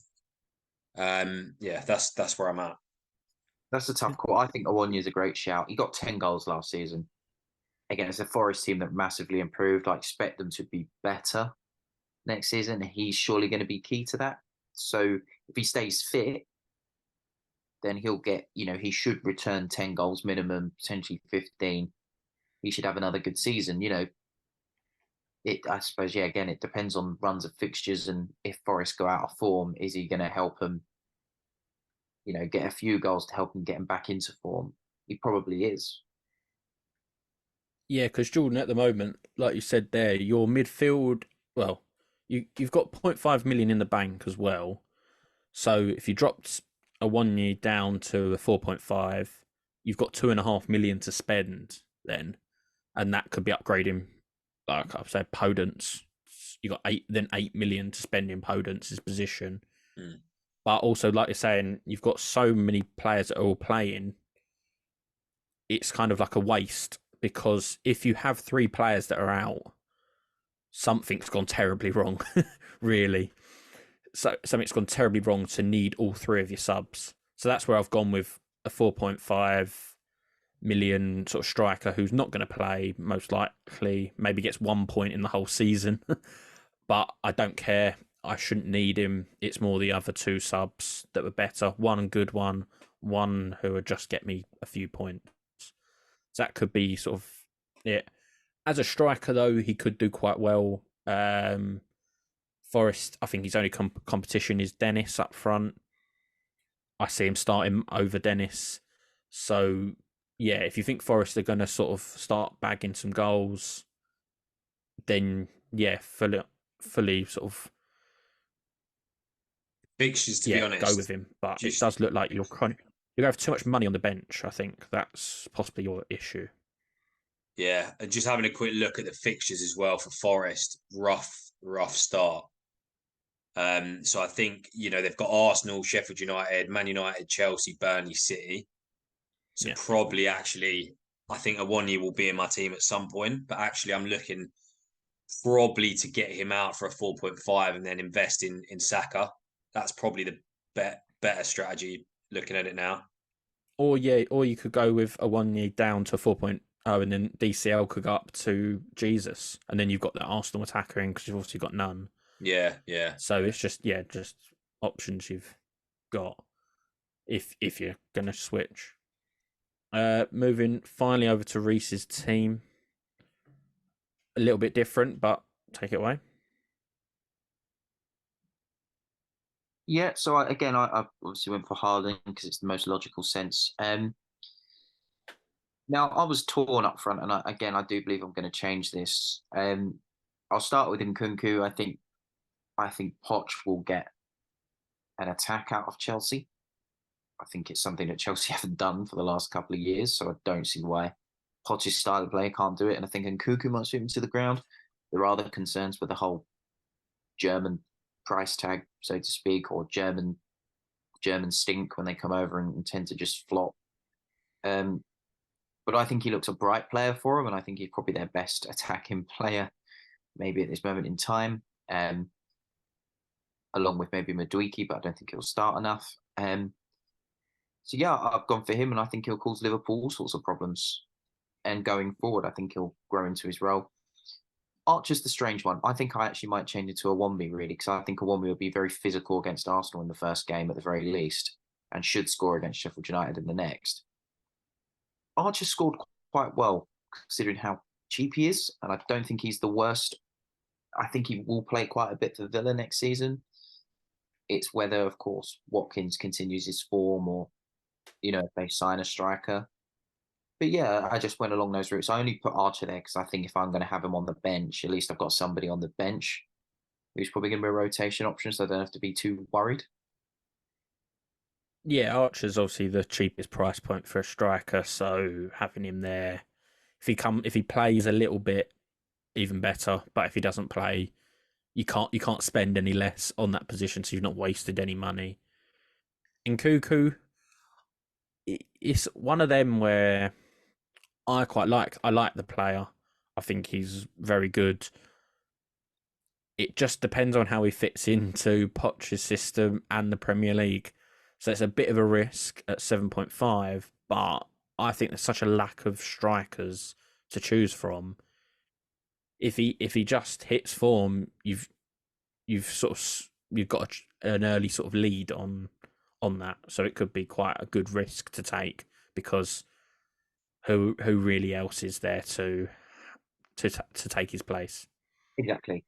Yeah, that's where I'm at. That's a tough call. I think Awoniyi is a great shout. He got 10 goals last season. Again, it's a Forest team that massively improved. I expect them to be better next season. He's surely going to be key to that. So if he stays fit, then he'll get, he should return 10 goals minimum, potentially 15. He should have another good season. I suppose, again, it depends on runs of fixtures and if Forest go out of form, is he going to help him, get a few goals to help him get him back into form? He probably is. Yeah, because Jordan, at the moment, like you said there, your midfield, well, you've got 0.5 million in the bank as well. So if you dropped Awoniyi down to a 4.5, you've got 2.5 million to spend then, and that could be upgrading, like I've said, Podence. You got 8 million to spend in Podence's position. But also, like you're saying, you've got so many players that are all playing. It's kind of like a waste, because if you have 3 players that are out, something's gone terribly wrong, really. So something's gone terribly wrong to need all 3 of your subs. So that's where I've gone with a 4.5 million sort of striker who's not going to play, most likely, maybe gets 1 point in the whole season. But I don't care. I shouldn't need him. It's more the other 2 subs that were better. One good one who would just get me a few points. So that could be sort of it. As a striker, though, he could do quite well. Forest, I think his only competition is Dennis up front. I see him starting over Dennis. So, yeah, if you think Forest are going to sort of start bagging some goals, then, yeah, fully sort of fixtures, to be go honest. with him. But it Just does look like you're going to have too much money on the bench. I think that's possibly your issue. yeah, and just having a quick look at the fixtures as well for Forest, rough start. So I think they've got Arsenal, Sheffield United, Man United, Chelsea, Burnley, City. So Yeah. probably actually, I think Awoniyi will be in my team at some point. But actually, I'm looking probably to get him out for a 4.5 and then invest in Saka. That's probably the better strategy looking at it now. Or you could go with Awoniyi down to 4.0 and then DCL could go up to Jesus. And then you've got the Arsenal attacker in because you've obviously got none. Yeah. So it's just options you've got if you're gonna switch. Moving finally over to Reece's team. A little bit different, but take it away. Yeah, so I obviously went for Haaland because it's the most logical sense. Now I was torn up front, and I do believe I'm going to change this. I'll start with Nkunku. I think Poch will get an attack out of Chelsea. I think it's something that Chelsea haven't done for the last couple of years, so I don't see why Poch's style of play can't do it. And I think Nkunku might suit him to the ground. There are other concerns with the whole German price tag, so to speak, or German stink when they come over and tend to just flop. But I think he looks a bright player for him, and I think he's probably their best attacking player, maybe at this moment in time, along with maybe Madueke, but I don't think he'll start enough. So yeah, I've gone for him, and I think he'll cause Liverpool all sorts of problems. And going forward, I think he'll grow into his role. Archer's the strange one. I think I actually might change it to Awoniyi, really, because I think Awoniyi will be very physical against Arsenal in the first game at the very least, and should score against Sheffield United in the next. Archer scored quite well, considering how cheap he is, and I don't think he's the worst. I think he will play quite a bit for Villa next season. It's whether, of course, Watkins continues his form or, if they sign a striker. But yeah, I just went along those routes. I only put Archer there because I think if I'm going to have him on the bench, at least I've got somebody on the bench who's probably going to be a rotation option, so I don't have to be too worried. Yeah, Archer's obviously the cheapest price point for a striker, so having him there, if he plays a little bit, even better. But if he doesn't play, you can't spend any less on that position, so you've not wasted any money. Nkunku, it's one of them where I like the player. I think he's very good. It just depends on how he fits into Poch's system and the Premier League. So it's a bit of a risk at 7.5, but I think there's such a lack of strikers to choose from. If he just hits form, you've got an early sort of lead on that. So it could be quite a good risk to take because who really else is there to take his place? Exactly.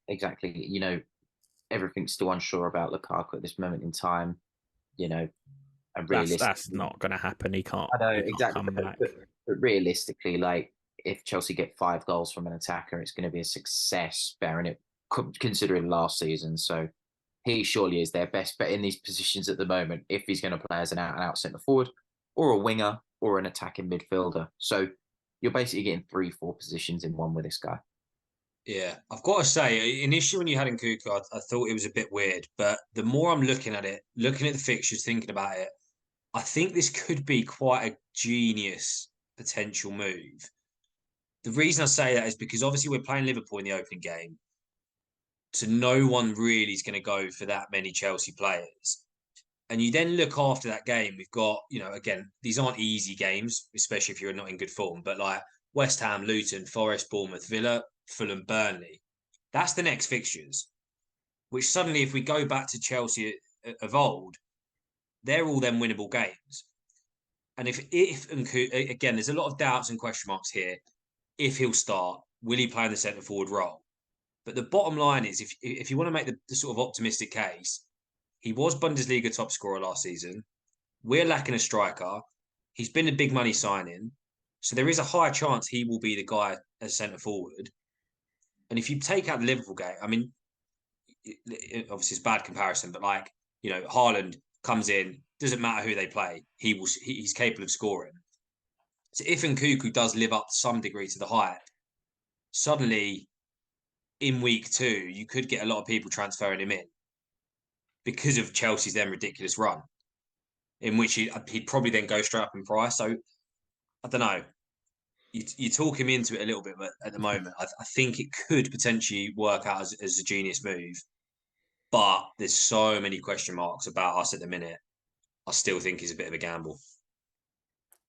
Everything's still unsure about Lukaku at this moment in time. And That's not going to happen. He can't. I know He can't exactly, come back. but realistically, like if Chelsea get 5 goals from an attacker, it's going to be a success, bearing it considering last season. So he surely is their best bet in these positions at the moment. If he's going to play as an out-and-out centre forward, or a winger, or an attacking midfielder, so you're basically getting 3-4 positions in one with this guy. Yeah, I've got to say, initially when you had Nkunku, I thought it was a bit weird, but the more I'm looking at it, looking at the fixtures, thinking about it, I think this could be quite a genius potential move. The reason I say that is because obviously we're playing Liverpool in the opening game, so no one really is going to go for that many Chelsea players. And you then look after that game, we've got, again, these aren't easy games, especially if you're not in good form, but like West Ham, Luton, Forest, Bournemouth, Villa, Fulham, Burnley. That's the next fixtures, which suddenly, if we go back to Chelsea of old, they're all them winnable games. And if Nkunku, again, there's a lot of doubts and question marks here. If he'll start, will he play in the centre forward role? But the bottom line is, if you want to make the sort of optimistic case, he was Bundesliga top scorer last season. We're lacking a striker. He's been a big money signing. So there is a high chance he will be the guy as centre forward. And if you take out the Liverpool game, I mean, obviously it's a bad comparison, but like, Haaland comes in, doesn't matter who they play, he's capable of scoring. So if Nkunku does live up to some degree to the hype, suddenly in week 2, you could get a lot of people transferring him in because of Chelsea's then ridiculous run, in which he'd probably then go straight up in price. So I don't know. You talk him into it a little bit, but at the moment, I think it could potentially work out as a genius move. But there's so many question marks about us at the minute. I still think he's a bit of a gamble.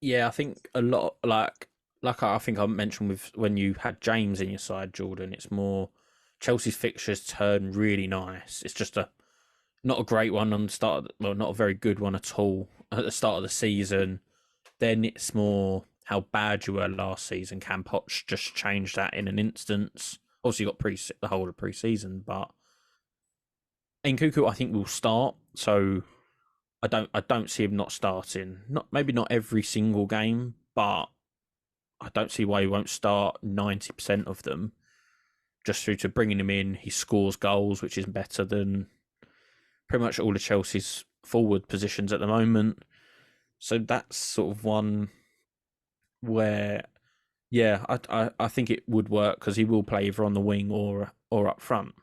Yeah, I think a lot like I think I mentioned with when you had James in your side, Jordan. It's more Chelsea's fixtures turn really nice. It's just not a great one on the start. Well, not a very good one at all at the start of the season. Then it's more how bad you were last season. Can Poch just change that in an instance? Obviously, you got the whole of pre-season, but Nkunku I think will start. So I don't see him not starting. Maybe not every single game, but I don't see why he won't start 90% of them. Just through to bringing him in, he scores goals, which is better than pretty much all of Chelsea's forward positions at the moment. So that's sort of one where, yeah, I think it would work because he will play either on the wing or up front.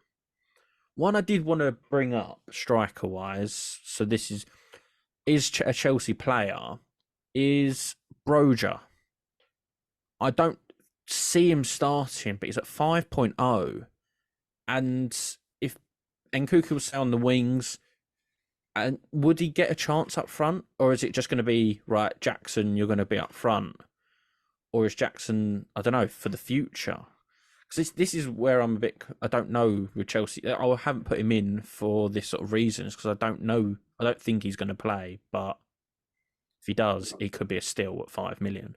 One I did want to bring up striker wise. So this is a Chelsea player is Broja. I don't see him starting, but he's at 5.0. And if Nkunku was on the wings, and would he get a chance up front? Or is it just going to be, right, Jackson, you're going to be up front? Or is Jackson, I don't know, for the future? Because this is where I'm a bit, I don't know with Chelsea. I haven't put him in for this sort of reasons because I don't know. I don't think he's going to play, but if he does, he could be a steal at 5 million.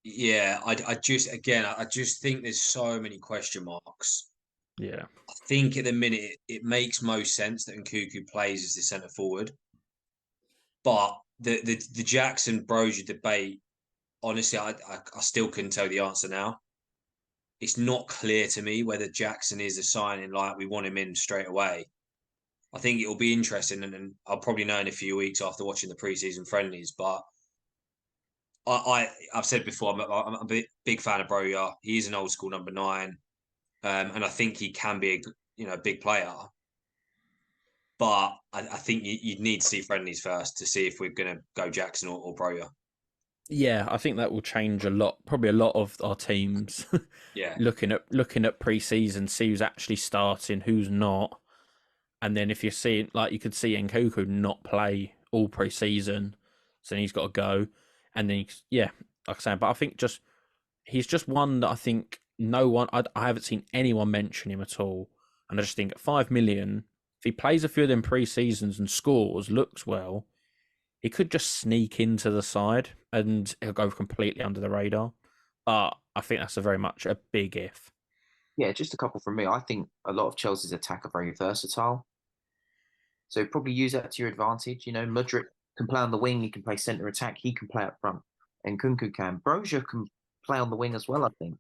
Yeah, I just think there's so many question marks. Yeah. I think at the minute it makes most sense that Nkunku plays as the centre forward. But the Jackson Broja debate, honestly, I still couldn't tell the answer now. It's not clear to me whether Jackson is a signing like we want him in straight away. I think it will be interesting, and I'll probably know in a few weeks after watching the preseason friendlies. But I've said before, I'm a big fan of Broja. He's an old school number 9, and I think he can be a big player. But I think you'd need to see friendlies first to see if we're going to go Jackson or Broja. Yeah, I think that will change a lot. Probably a lot of our teams. Yeah, looking at pre-season, see who's actually starting, who's not, and then if you're seeing, like, you could see Nkunku not play all pre-season, so then he's got to go, and then like I say, but I think he's just one that I think no one, I haven't seen anyone mention him at all, and I just think at 5 million, if he plays a few of them pre-seasons and scores, looks well, he could just sneak into the side and he'll go completely under the radar. But I think that's very much a big if. Yeah, just a couple from me. I think a lot of Chelsea's attack are very versatile. So probably use that to your advantage. Mudryk can play on the wing, he can play centre attack, he can play up front. And Kunku can. Broja can play on the wing as well, I think.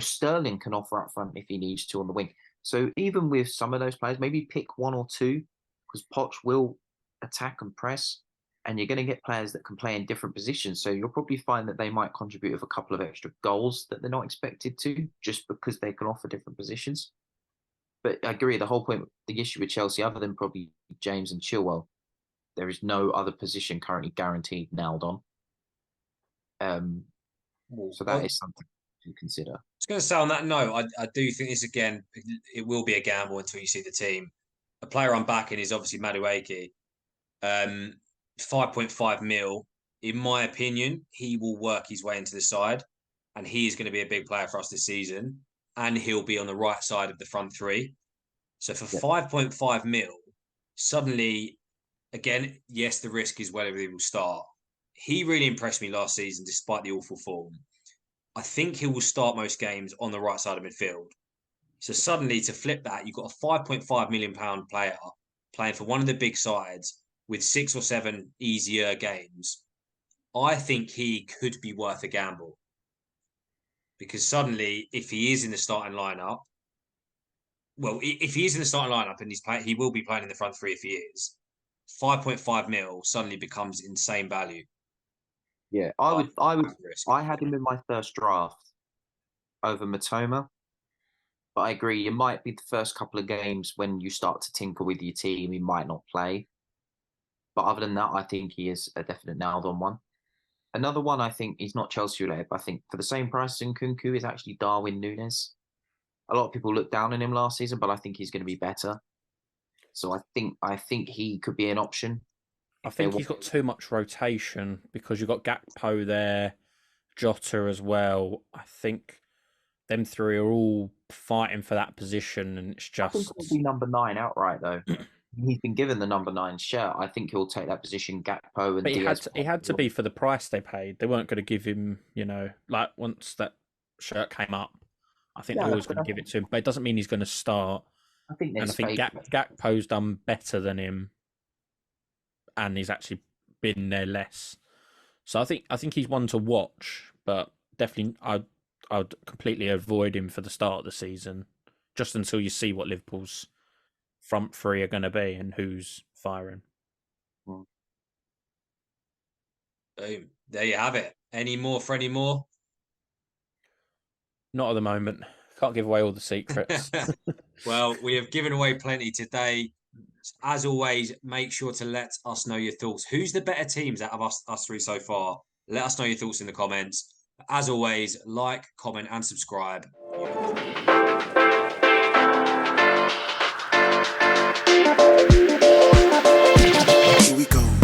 Sterling can offer up front if he needs to on the wing. So even with some of those players, maybe pick one or two, because Poch will attack and press, and you're going to get players that can play in different positions. So you'll probably find that they might contribute with a couple of extra goals that they're not expected to, just because they can offer different positions. But I agree, the whole point, the issue with Chelsea, other than probably James and Chilwell, there is no other position currently guaranteed nailed on. So that is something to consider. I was going to say on that note, I do think this again, it will be a gamble until you see the team. A player I'm backing is obviously Madueke. 5.5 mil. In my opinion, he will work his way into the side, and he is going to be a big player for us this season. And he'll be on the right side of the front three. So for 5.5 mil, suddenly, again, yes, the risk is whether he will start. he really impressed me last season despite the awful form. I think he will start most games on the right side of midfield. So suddenly to flip that, you've got a £5.5 million player playing for one of the big sides with 6 or 7 easier games. I think he could be worth a gamble. Because suddenly, if he is in the starting lineup, well, if he is in the starting lineup and he will be playing in the front three if he is, 5.5 mil suddenly becomes insane value. Yeah, I had him in my first draft over Matoma. But I agree, it might be the first couple of games when you start to tinker with your team, he might not play. But other than that, I think he is a definite nailed on one. Another one I think he's not Chelsea related, but I think for the same price as Nkunku is actually Darwin Núñez. A lot of people looked down on him last season, but I think he's going to be better. So I think he could be an option. I think he's got too much rotation because you've got Gakpo there, Jota as well. I think them three are all fighting for that position, and it's just. I think he'll be number 9 outright though. He's been given the number 9 shirt. I think he'll take that position. Gakpo and But Diaz. he had to be for the price they paid. They weren't going to give him, like once that shirt came up. I think they're always going to give it to him, but it doesn't mean he's going to start. I think and I think Gakpo's done better than him, and he's actually been there less. So I think he's one to watch, but definitely I'd completely avoid him for the start of the season, just until you see what Liverpool's front three are going to be and who's firing. Boom. There you have it. Any more for any more? Not at the moment. Can't give away all the secrets. Well, we have given away plenty today. As always, make sure to let us know your thoughts. Who's the better teams out of us three so far? Let us know your thoughts in the comments. As always, like, comment, and subscribe. Here we go.